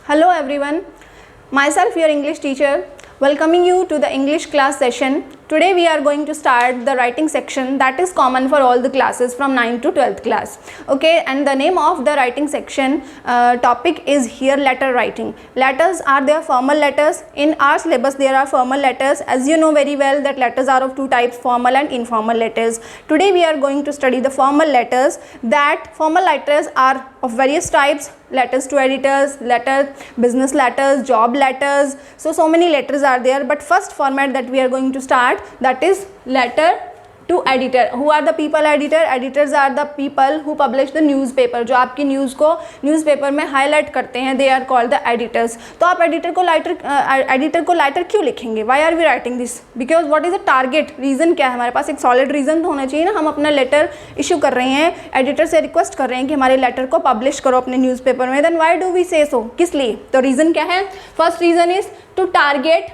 Hello everyone, myself your English teacher, welcoming you to the English class session. Today we are going to start the writing section that is common for all the classes from 9th to 12th class. Okay, and the name of the writing section topic is here letter writing. Letters are their formal letters. In our syllabus there are formal letters. As you know very well that letters are of two types, formal and informal letters. Today we are going to study the formal letters. That formal letters are of various types: letters to editors, business letters, job letters. So many letters are there, but first format that we are going to start, that is letter to editor. Who are the people editor? Editors are the people who publish the newspaper. जो आपकी news को newspaper में highlight करते हैं, they are called the editors. तो आप editor को letter क्यों लिखेंगे? Why are we writing this? Because what is the target? Reason क्या है? हमारे पास एक सॉलिड रीज़न तो होना चाहिए ना. हम अपना लेटर इशू कर रहे हैं, एडिटर से रिक्वेस्ट कर रहे हैं कि हमारे लेटर को पब्लिश करो अपने न्यूज़पेपर में. Then why do we say so? किस लिए? तो रीज़न क्या है? First reason is to target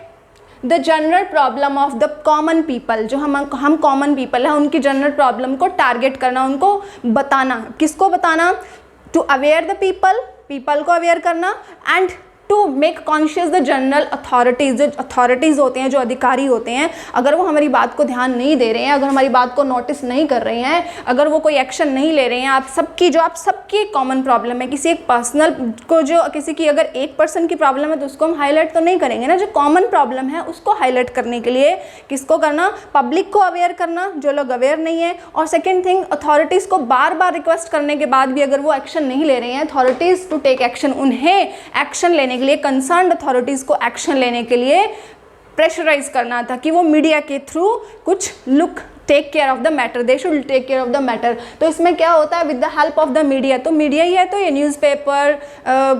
the general problem of the common people. जो हम कॉमन पीपल हैं उनकी जनरल प्रॉब्लम को टारगेट करना, उनको बताना. किसको बताना? टू अवेयर द पीपल को अवेयर करना, and to make conscious the general authorities. जो अथॉरिटीज़ होते हैं, जो अधिकारी होते हैं, अगर वो हमारी बात को ध्यान नहीं दे रहे हैं, अगर हमारी बात को नोटिस नहीं कर रहे हैं, अगर वो कोई एक्शन नहीं ले रहे हैं, आप सबकी कॉमन प्रॉब्लम है, किसी एक पर्सनल को, जो किसी की अगर एक पर्सन की प्रॉब्लम है तो उसको हम हाईलाइट तो नहीं करेंगे ना. जो कॉमन प्रॉब्लम है उसको हाईलाइट करने के लिए किसको करना? पब्लिक को अवेयर करना, जो लोग अवेयर नहीं है. और सेकेंड थिंग, अथॉरिटीज़ को बार बार रिक्वेस्ट करने के बाद भी अगर वो एक्शन नहीं ले रहे हैं, अथॉरिटीज़ टू टेक एक्शन, उन्हें एक्शन लेने के लिए, कंसर्न्ड अथॉरिटीज़ को एक्शन लेने के लिए प्रेशराइज करना था कि वो मीडिया के थ्रू कुछ take care of the matter, they should take care of the matter. तो इसमें क्या होता है? With the help of the media. तो मीडिया ही है, तो ये newspaper,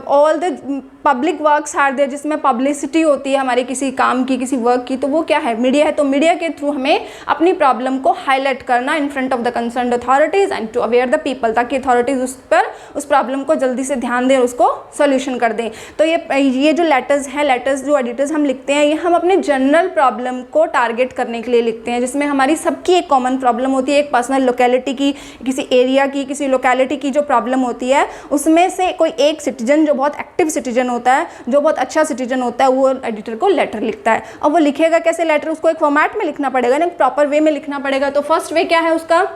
all the public works are there, जिसमें पब्लिसिटी होती है हमारे किसी काम की, किसी वर्क की, तो वो क्या है? मीडिया है. तो मीडिया के थ्रू हमें अपनी प्रॉब्लम को हाईलाइट करना in front of the concerned authorities and to aware the people, ताकि अथॉरिटीज़ उस प्रॉब्लम को जल्दी से ध्यान दें और उसको सोल्यूशन कर दें. तो ये जो लेटर्स हैं, लेटर्स जो एडिटर्स हम लिखते हैं, ये हम अपने जनरल प्रॉब्लम को टारगेट करने के लिए लिखते हैं, जिसमें हमारी सबकी एक कॉमन प्रॉब्लम होती है. एक पर्सनल लोकेलिटी की, किसी एरिया की, किसी लोकेलिटी की जो प्रॉब्लम होती है, उसमें से कोई एक सिटीजन जो बहुत एक्टिव सिटीजन होता है, जो बहुत अच्छा सिटीजन होता है, वो एडिटर को लेटर लिखता है. अब वो लिखेगा कैसे लेटर? उसको एक फॉर्मेट में लिखना पड़ेगा ना, एक प्रॉपर वे में लिखना पड़ेगा. तो फर्स्ट वे क्या है उसका?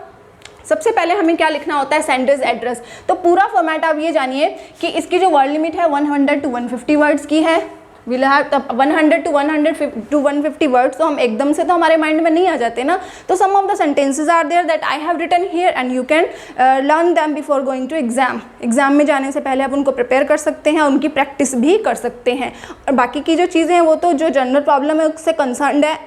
सबसे पहले हमें क्या लिखना होता है? Sender's address. तो पूरा फॉर्मेट आप ये जानिए कि इसकी जो वर्ड लिमिट है 100 to 150 वर्ड्स की है. Will have 100 to 150 words. तो हम एकदम से तो हमारे माइंड में नहीं आ जाते ना. तो some of the sentences are there that I have written here and you can learn them before going to exam. Exam में जाने से पहले आप उनको प्रिपेयर कर सकते हैं, उनकी प्रैक्टिस भी कर सकते हैं. और बाकी की जो चीज़ें हैं वो तो जो जनरल प्रॉब्लम है उससे कंसर्न्ड है,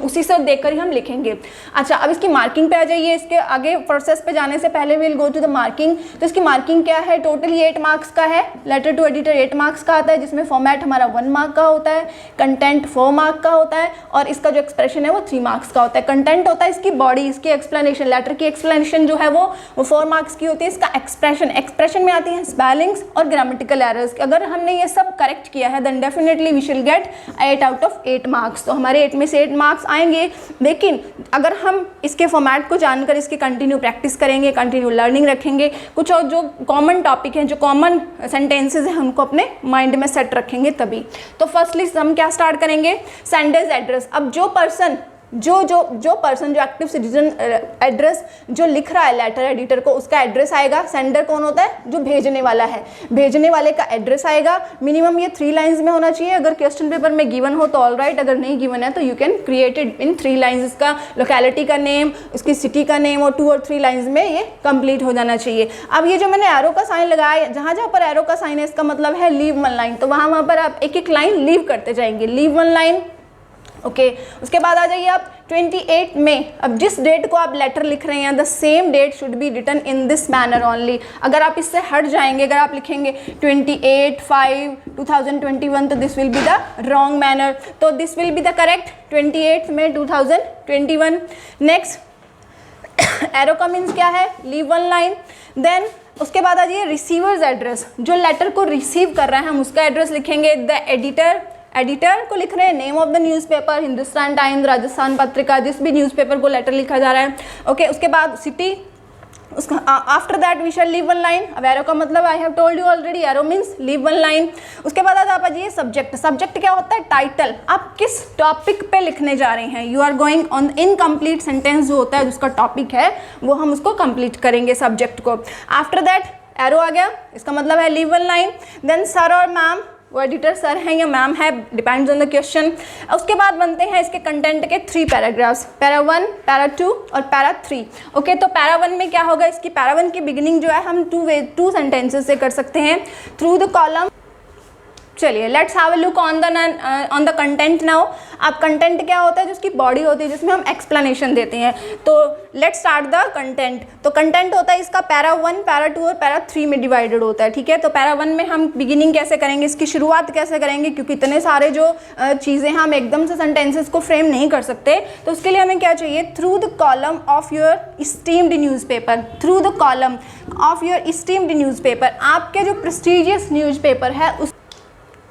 उसी से देखकर ही हम लिखेंगे. अच्छा, अब इसकी मार्किंग पे आ जाइए. इसके आगे प्रोसेस पे जाने से पहले will go to the marking. तो इसकी मार्किंग क्या है? टोटली 8 मार्क्स का है. लेटर टू एडिटर 8 मार्क्स का आता है, जिसमें फॉर्मेट हमारा 1 मार्क का होता है, कंटेंट 4 मार्क का होता है, और इसका जो एक्सप्रेशन है वो 3 मार्क्स का होता है. कंटेंट होता है इसकी बॉडी, इसकी एक्सप्लेनेशन. लेटर की एक्सप्लेनेशन जो है वो 4 मार्क्स की होती है. इसका एक्सप्रेशन में आती है स्पेलिंग्स और ग्रामेटिकल एरर्स. अगर हमने ये सब करेक्ट किया है देन डेफिनेटली वी शिल गेट 8 out of 8 मार्क्स. तो हमारे 8 में से 8 मार्क्स आएंगे. लेकिन अगर हम इसके फॉर्मेट को जानकर इसकी कंटिन्यू प्रैक्टिस करेंगे, कंटिन्यू लर्निंग रखेंगे, कुछ और जो कॉमन टॉपिक हैं, जो कॉमन सेंटेंसेस हैं, उनको अपने माइंड में सेट रखेंगे तभी. तो फर्स्टली हम क्या स्टार्ट करेंगे? Sender's address. अब जो पर्सन जो एक्टिव सिटीजन एड्रेस जो लिख रहा है लेटर एडिटर को, उसका एड्रेस आएगा. सेंडर कौन होता है? जो भेजने वाला है. भेजने वाले का एड्रेस आएगा. मिनिमम ये 3 लाइंस में होना चाहिए. अगर क्वेश्चन पेपर में गिवन हो तो ऑल राइट, अगर नहीं गिवन है तो you can create it in 3 lines. इसका लोकेलिटी का नेम, उसकी सिटी का नेम, और 2 और 3 लाइंस में ये कंप्लीट हो जाना चाहिए. अब ये जो मैंने एरो का साइन लगाया, जहाँ पर एरो का साइन है, इसका मतलब है लीव 1 लाइन. तो वहाँ पर आप एक लाइन लीव करते जाएंगे. Leave 1 line. ओके, उसके बाद आ जाइए आप 28 में. अब जिस डेट को आप लेटर लिख रहे हैं, the same date should be written in this manner only. अगर आप इससे हट जाएंगे, अगर आप लिखेंगे 28/5/2021, तो this will be the wrong manner. तो this will be the correct 28 May 2021. Next, arrow का मीन्स क्या है? Leave 1 line. देन उसके बाद आ जाइए रिसीवर्स एड्रेस. जो लेटर को रिसीव कर रहा है हम उसका एड्रेस लिखेंगे. द एडिटर को लिख रहे हैं name of the newspaper, Hindustan times, Rajasthan Patrika, जिस भी न्यूज़पेपर को लेटर लिखा जा रहा है. ओके, उसके बाद सिटी, उसका after that we shall leave one line. अब एरो का मतलब I have told you already, arrow means leave one line. उसके बाद आप आ जाइए सब्जेक्ट। सब्जेक्ट क्या होता है? टाइटल। आप किस टॉपिक पे लिखने जा रहे हैं। You are going on incomplete sentence जो होता है, जिसका टॉपिक है वो हम उसको कंप्लीट करेंगे सब्जेक्ट को। आफ्टर दैट एरो आ गया, इसका मतलब है leave one line. Then sir और मैम, वो एडिटर सर हैं या मैम है, डिपेंड्स ऑन द क्वेश्चन। उसके बाद बनते हैं इसके कंटेंट के 3 पैराग्राफ्स, पैरा 1, पैरा 2 और पैरा 3। ओके, तो पैरा 1 में क्या होगा? इसकी पैरा 1 की बिगिनिंग जो है हम 2 सेंटेंसेस से कर सकते हैं। Through the column. चलिए let's have a look on the content now. अब कंटेंट क्या होता है? जिसकी बॉडी होती है, जिसमें हम एक्सप्लेनेशन देते हैं। तो लेट्स स्टार्ट द कंटेंट। तो कंटेंट होता है इसका पैरा 1, पैरा 2 और पैरा 3 में डिवाइडेड होता है। ठीक है, तो पैरा 1 में हम बिगिनिंग कैसे करेंगे, इसकी शुरुआत कैसे करेंगे, क्योंकि इतने सारे जो चीज़ें हम एकदम से सेंटेंसेस को फ्रेम नहीं कर सकते, तो उसके लिए हमें क्या चाहिए? Through the column of your esteemed newspaper. Through the column of your esteemed newspaper, आपके जो प्रेस्टीजियस न्यूज़पेपर है उस।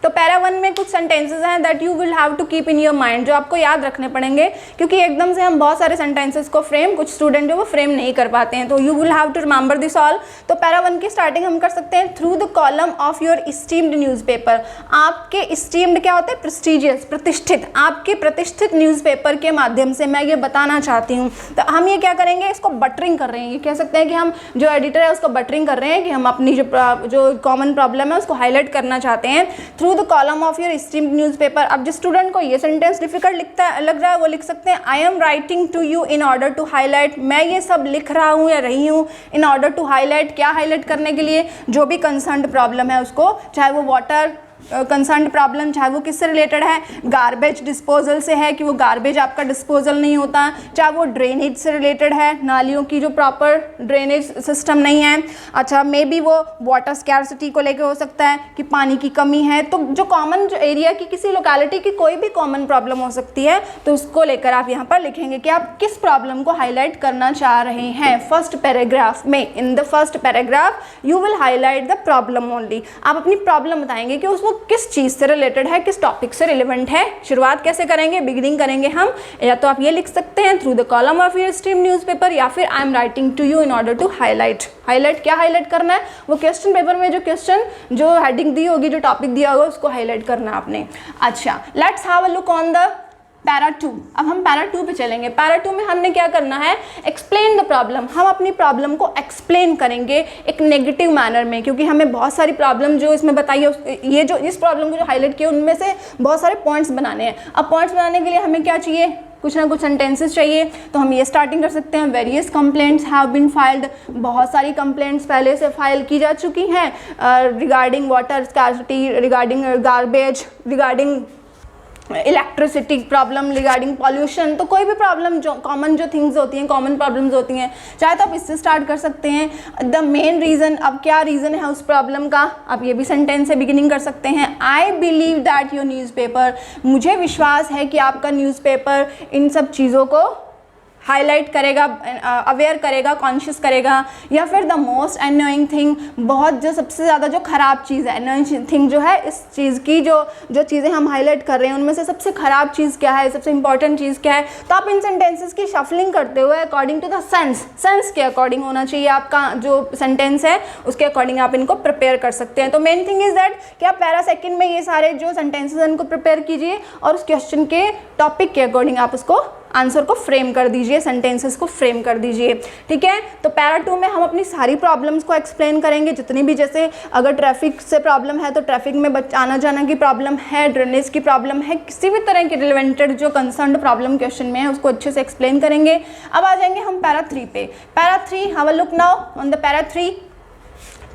तो पैरा 1 में कुछ सेंटेंसेस हैं that you will have to keep in your mind, जो आपको याद रखने पड़ेंगे, क्योंकि एकदम से हम बहुत सारे सेंटेंसेस को फ्रेम, कुछ स्टूडेंट जो वो फ्रेम नहीं कर पाते हैं, तो you will have to remember this all. तो पैरा 1 की स्टार्टिंग हम कर सकते हैं through the column of your esteemed newspaper. आपके इस्टीम्ड क्या होता है? प्रेस्टीजियस, प्रतिष्ठित। आपके प्रतिष्ठित न्यूज़पेपर के माध्यम से मैं ये बताना चाहती हूँ। तो हम ये क्या करेंगे? इसको बटरिंग कर रहे हैं। ये कह सकते हैं कि हम जो एडिटर है उसको बटरिंग कर रहे हैं, कि हम अपनी जो कॉमन प्रॉब्लम है उसको हाईलाइट करना चाहते हैं through the column of your esteemed newspaper. अब जिस स्टूडेंट को ये सेंटेंस डिफिकल्ट लग रहा है वो लिख सकते हैं I am writing to you in order to highlight. मैं ये सब लिख रहा हूँ या रही हूँ इन ऑर्डर टू हाईलाइट। क्या हाईलाइट करने के लिए? जो भी कंसर्न्ड प्रॉब्लम है उसको, चाहे वो वाटर कंसर्न प्रॉब्लम, चाहे वो किससे रिलेटेड है, गार्बेज डिस्पोजल से है कि वो गार्बेज आपका डिस्पोजल नहीं होता, चाहे वो ड्रेनेज से रिलेटेड है, नालियों की जो प्रॉपर ड्रेनेज सिस्टम नहीं है, अच्छा मे बी वो वाटर स्कैर्सिटी को लेकर हो सकता है कि पानी की कमी है। तो जो कॉमन जो एरिया की किसी लोकेलिटी की कोई भी कॉमन प्रॉब्लम हो सकती है, तो उसको लेकर आप यहाँ पर लिखेंगे कि आप किस प्रॉब्लम को हाईलाइट करना चाह रहे हैं फर्स्ट पैराग्राफ में। In the first paragraph you will highlight the problem only. आप अपनी प्रॉब्लम बताएंगे कि उसको किस चीज़ से रिलेटेड है, किस टॉपिक से रिलेवेंट है। शुरुआत कैसे करेंगे, बिगिनिंग करेंगे हम, या तो आप ये लिख सकते हैं through the column of your esteemed newspaper, या फिर I am writing to you in order to highlight. Highlight क्या हाईलाइट करना है, वो क्वेश्चन पेपर में जो क्वेश्चन जो हेडिंग दी होगी, जो टॉपिक दिया होगा, उसको हाईलाइट करना है आपने। अच्छा, let's have a look on the para 2। अब हम पैरा 2 पे चलेंगे। पैरा 2 में हमने क्या करना है, एक्सप्लेन द प्रॉब्लम। हम अपनी प्रॉब्लम को एक्सप्लेन करेंगे एक नेगेटिव मैनर में, क्योंकि हमें बहुत सारी प्रॉब्लम जो इसमें बताई है, ये जो इस प्रॉब्लम को जो हाईलाइट किया उनमें से बहुत सारे पॉइंट्स बनाने हैं। अब पॉइंट्स बनाने के लिए हमें क्या चाहिए, कुछ ना कुछ सेंटेंसेस चाहिए। तो हम ये स्टार्टिंग कर सकते हैं, various complaints have been filed. बहुत सारी कंप्लेंट्स पहले से फाइल की जा चुकी हैं regarding water scarcity, regarding garbage, regarding electricity problem, regarding pollution. तो कोई भी प्रॉब्लम जो कॉमन जो थिंग्स होती हैं, कॉमन प्रॉब्लम्स होती हैं, चाहे तो आप इससे स्टार्ट कर सकते हैं। द मेन रीज़न, अब क्या रीज़न है उस प्रॉब्लम का, आप ये भी सेंटेंस से बिगिनिंग कर सकते हैं। I believe that your newspaper, मुझे विश्वास है कि आपका न्यूज़पेपर इन सब चीज़ों को हाईलाइट करेगा, अवेयर करेगा, कॉन्शियस करेगा। या फिर द मोस्ट एनोइंग थिंग, बहुत जो सबसे ज़्यादा जो ख़राब चीज़ है, एनोइंग थिंग जो है इस चीज़ की, जो चीज़ें हम हाईलाइट कर रहे हैं उनमें से सबसे ख़राब चीज़ क्या है, सबसे इंपॉर्टेंट चीज़ क्या है। तो आप इन सेंटेंसेस की शफलिंग करते हुए अकॉर्डिंग टू द सेंस के अकॉर्डिंग होना चाहिए आपका जो सेंटेंस है, उसके अकॉर्डिंग आप इनको प्रिपेयर कर सकते हैं। तो मेन थिंग इज़ दैट कि आप पैरा सेकंड में ये सारे जो सेंटेंसेस हैं उनको प्रिपेयर कीजिए और उस क्वेश्चन के टॉपिक के अकॉर्डिंग आप उसको आंसर को फ्रेम कर दीजिए, सेंटेंसेस को फ्रेम कर दीजिए। ठीक है, तो पैरा 2 में हम अपनी सारी प्रॉब्लम्स को एक्सप्लेन करेंगे, जितनी भी, जैसे अगर ट्रैफिक से प्रॉब्लम है तो ट्रैफिक में आना जाना की प्रॉब्लम है, ड्रेनेज की प्रॉब्लम है, किसी भी तरह की रिलेवेंटेड जो कंसर्न्ड प्रॉब्लम क्वेश्चन में है उसको अच्छे से एक्सप्लेन करेंगे। अब आ जाएंगे हम पैरा 3 पे। Para 3, have a look now on the para 3।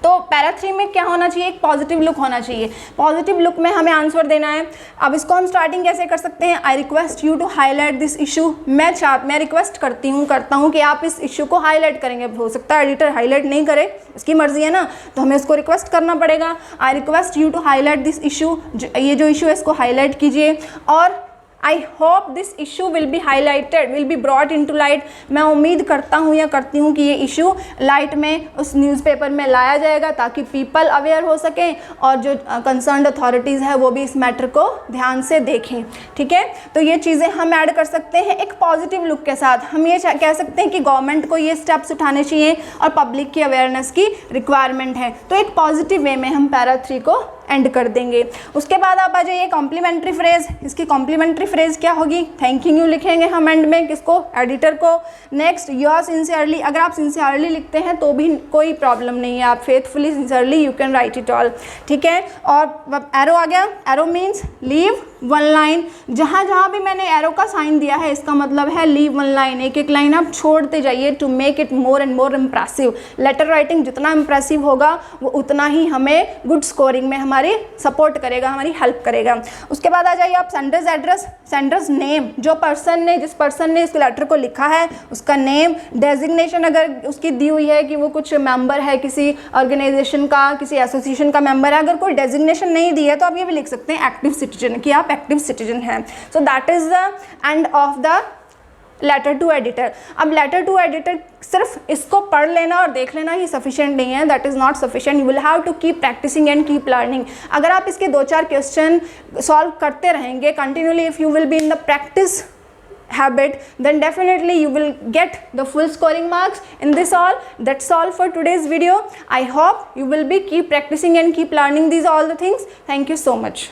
तो पैरा 3 में क्या होना चाहिए, एक पॉजिटिव लुक होना चाहिए। पॉजिटिव लुक में हमें आंसर देना है। अब इसको हम स्टार्टिंग कैसे कर सकते हैं, I request you to highlight this issue. मैं रिक्वेस्ट करता हूँ कि आप इस इशू को हाईलाइट करेंगे। हो सकता है एडिटर हाईलाइट नहीं करे, इसकी मर्जी है ना, तो हमें उसको रिक्वेस्ट करना पड़ेगा। I request you to highlight this issue, ये जो इशू है इसको हाईलाइट कीजिए। और I hope this issue will be highlighted, will be brought into light. मैं उम्मीद करता हूँ या करती हूँ कि ये इशू लाइट में उस न्यूज़पेपर में लाया जाएगा ताकि पीपल अवेयर हो सकें और जो कंसर्न्ड अथॉरिटीज़ है वो भी इस मैटर को ध्यान से देखें। ठीक है, तो ये चीज़ें हम ऐड कर सकते हैं एक पॉजिटिव लुक के साथ। हम ये कह सकते हैं कि गवर्नमेंट को ये स्टेप्स उठाने चाहिए और पब्लिक की अवेयरनेस की रिक्वायरमेंट है। तो एक पॉजिटिव वे में हम पैरा 3 को एंड कर देंगे। उसके बाद आप आ जाइए कॉम्प्लीमेंट्री फ्रेज। इसकी कॉम्प्लीमेंट्री फ्रेज क्या होगी? थैंकिंग यू लिखेंगे हम एंड में, किसको? एडिटर को। Next, your sincerely. अगर आप सिंसियरली लिखते हैं तो भी कोई प्रॉब्लम नहीं है, आप faithfully sincerely you can write it all. ठीक है, और एरो आ गया। Arrow means leave one line. जहाँ जहाँ भी मैंने एरो का साइन दिया है इसका मतलब है लीव वन लाइन, एक एक लाइन आप छोड़ते जाइए to make it more and more impressive. Letter writing जितना इम्प्रेसिव होगा वो उतना ही हमें गुड स्कोरिंग में हमारी सपोर्ट करेगा, हमारी हेल्प करेगा। उसके बाद आ जाइए आप सेंडर्स एड्रेस, सेंडर्स नेम। जो पर्सन ने, जिस पर्सन ने इस लेटर को लिखा है उसका नेम, डेजिग्नेशन अगर उसकी दी हुई है कि वो कुछ मेंबर है किसी ऑर्गेनाइजेशन का, किसी एसोसिएशन का मेंबर है। अगर कोई डेजिग्नेशन नहीं दी है तो आप ये भी लिख सकते हैं एक्टिव सिटीजन, कि आप एक्टिव सिटीजन हैं। So that is the end of the letter to editor. अब लेटर टू एडिटर सिर्फ इसको पढ़ लेना और देख लेना ही सफिशिएंट नहीं है, that is not sufficient. You will have to keep practicing and keep learning. अगर आप इसके 2-4 क्वेश्चन सॉल्व करते रहेंगे continuously, if you will be in the practice habit, then definitely you will get the full scoring marks in this all. That's all for today's video. I hope you will be keep practicing and keep learning these all the things. Thank you so much.